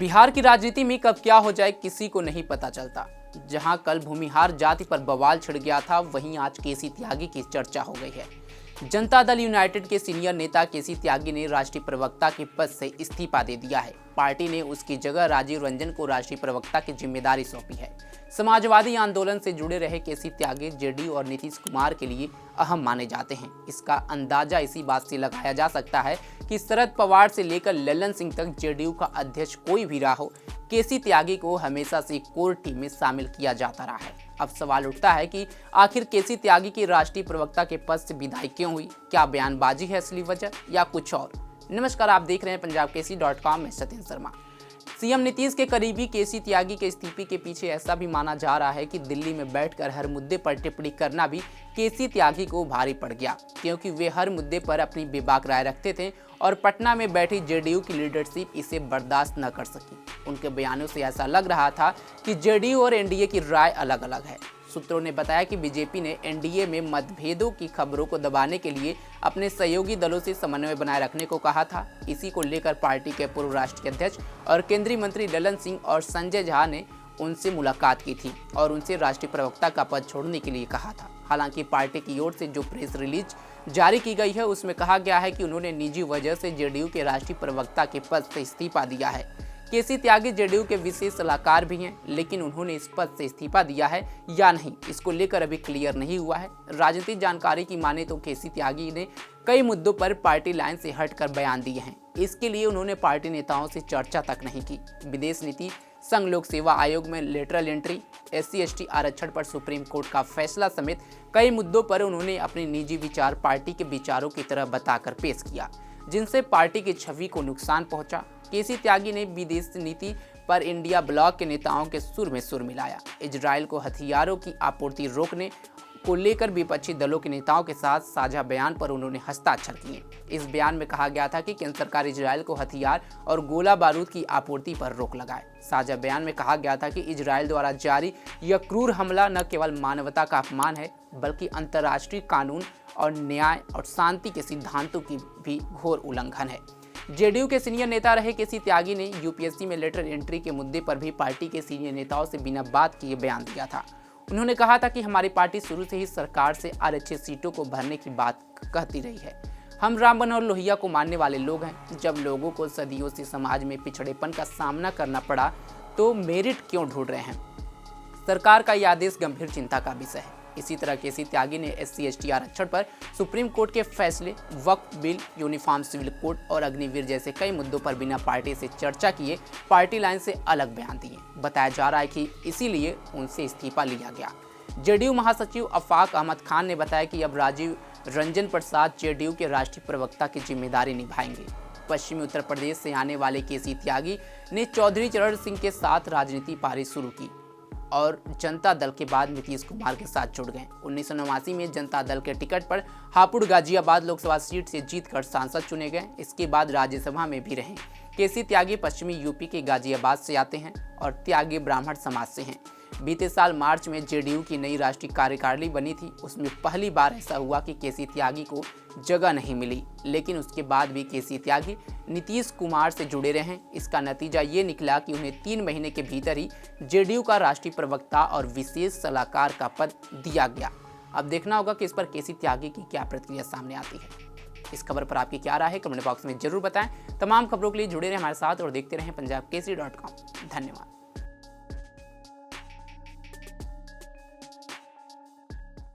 बिहार की राजनीति में कब क्या हो जाए किसी को नहीं पता चलता। जहां कल भूमिहार जाति पर बवाल छिड़ गया था, वहीं आज केसी त्यागी की चर्चा हो गई है। जनता दल यूनाइटेड के सीनियर नेता केसी त्यागी ने राष्ट्रीय प्रवक्ता के पद से इस्तीफा दे दिया है। पार्टी ने उसकी जगह राजीव रंजन को राष्ट्रीय प्रवक्ता की जिम्मेदारी सौंपी है। समाजवादी आंदोलन से जुड़े रहे केसी त्यागी जेडीयू और नीतीश कुमार के लिए अहम माने जाते हैं। इसका अंदाजा इसी बात से लगाया जा सकता है कि शरद पवार से लेकर ललन सिंह तक जेडीयू का अध्यक्ष कोई भी रहा हो, केसी त्यागी को हमेशा से कोर टीम में शामिल किया जाता रहा है। अब सवाल उठता है कि आखिर केसी त्यागी की राष्ट्रीय प्रवक्ता के पद से विदाई क्यों हुई? क्या बयानबाजी है असली वजह या कुछ और? नमस्कार, आप देख रहे हैं punjabkesi.com में सत्येंद्र शर्मा। सीएम नीतीश के करीबी केसी त्यागी के इस्तीफे के पीछे ऐसा भी माना जा रहा है कि दिल्ली में बैठकर हर मुद्दे पर टिप्पणी करना भी केसी त्यागी को भारी पड़ गया, क्योंकि वे हर मुद्दे पर अपनी बेबाक राय रखते थे और पटना में बैठी जेडीयू की लीडरशिप इसे बर्दाश्त न कर सकी। उनके बयानों से ऐसा लग रहा था कि जेडीयू और एनडीए की राय अलग अलग है। सूत्रों ने बताया कि बीजेपी ने एनडीए में मतभेदों की खबरों को दबाने के लिए अपने सहयोगी दलों से समन्वय बनाए रखने को कहा था। इसी को लेकर पार्टी के पूर्व राष्ट्रीय अध्यक्ष और केंद्रीय मंत्री ललन सिंह और संजय झा ने उनसे मुलाकात की थी और उनसे राष्ट्रीय प्रवक्ता का पद छोड़ने के लिए कहा था। हालांकि पार्टी की ओर से जो प्रेस रिलीज जारी की गई है, उसमें कहा गया है कि उन्होंने निजी वजह से जेडीयू के राष्ट्रीय प्रवक्ता के पद से इस्तीफा दिया है। केसी त्यागी जेडीयू के विशेष सलाहकार भी हैं, लेकिन उन्होंने इस पद से इस्तीफा दिया है या नहीं, इसको लेकर अभी क्लियर नहीं हुआ है। राजनीतिक जानकारी की माने तो केसी त्यागी ने कई मुद्दों पर पार्टी लाइन से हटकर बयान दिए हैं। इसके लिए उन्होंने पार्टी नेताओं से चर्चा तक नहीं की। विदेश नीति, संघ लोक सेवा आयोग में लेटरल एंट्री, SC/ST आरक्षण पर सुप्रीम कोर्ट का फैसला समेत कई मुद्दों पर उन्होंने अपने निजी विचार पार्टी के विचारों की तरह बताकर पेश किया, जिनसे पार्टी की छवि को नुकसान पहुंचा। केसी त्यागी ने विदेश नीति पर इंडिया ब्लॉक के नेताओं के सुर में सुर मिलाया। इजराइल को हथियारों की आपूर्ति रोकने को लेकर विपक्षी दलों के नेताओं के साथ साझा बयान पर उन्होंने हस्ताक्षर किए। इस बयान में कहा गया था कि केंद्र सरकार इजराइल को हथियार और गोला बारूद की आपूर्ति पर रोक लगाए। साझा बयान में कहा गया था कि इजराइल द्वारा जारी यह क्रूर हमला न केवल मानवता का अपमान है, बल्कि अंतर्राष्ट्रीय कानून और न्याय और शांति के सिद्धांतों की भी घोर उल्लंघन है। जेडीयू के सीनियर नेता रहे केसी त्यागी ने यूपीएससी में लेटर एंट्री के मुद्दे पर भी पार्टी के सीनियर नेताओं से बिना बात किए बयान दिया था। उन्होंने कहा था कि हमारी पार्टी शुरू से ही सरकार से आरक्षित सीटों को भरने की बात कहती रही है। हम राम मनोहर लोहिया को मानने वाले लोग हैं। जब लोगों को सदियों से समाज में पिछड़ेपन का सामना करना पड़ा तो मेरिट क्यों ढूंढ रहे हैं? सरकार का यह आदेश गंभीर चिंता का विषय है। इसी तरह केसी त्यागी ने SC/ST आरक्षण पर सुप्रीम कोर्ट के फैसले, वक्फ बिल, यूनिफॉर्म सिविल कोड और अग्निवीर जैसे कई मुद्दों पर बिना पार्टी से चर्चा किए पार्टी लाइन से अलग बयान दिए। बताया जा रहा है कि इसीलिए उनसे इस्तीफा लिया गया। जेडीयू महासचिव आफाक अहमद खान ने बताया कि अब राजीव रंजन प्रसाद जेडीयू के राष्ट्रीय प्रवक्ता की जिम्मेदारी निभाएंगे। पश्चिमी उत्तर प्रदेश से आने वाले केसी त्यागी ने चौधरी चरण सिंह के साथ राजनीति पारी शुरू की और जनता दल के बाद नीतीश कुमार के साथ जुड़ गए। 1989 में जनता दल के टिकट पर हापुड़ गाजियाबाद लोकसभा सीट से जीतकर सांसद चुने गए। इसके बाद राज्यसभा में भी रहे। केसी त्यागी पश्चिमी यूपी के गाजियाबाद से आते हैं और त्यागी ब्राह्मण समाज से हैं। बीते साल मार्च में जेडीयू की नई राष्ट्रीय कार्यकारिणी बनी थी। उसमें पहली बार ऐसा हुआ कि केसी त्यागी को जगह नहीं मिली, लेकिन उसके बाद भी केसी त्यागी नीतीश कुमार से जुड़े रहे। इसका नतीजा ये निकला कि उन्हें 3 महीने के भीतर ही जेडीयू का राष्ट्रीय प्रवक्ता और विशेष सलाहकार का पद दिया गया। अब देखना होगा कि इस पर केसी त्यागी की क्या प्रतिक्रिया सामने आती है। इस खबर पर आपकी क्या राय है, कमेंट बॉक्स में जरूर बताएं। तमाम खबरों के लिए जुड़े रहें हमारे साथ और देखते रहें punjabkesi.com। धन्यवाद।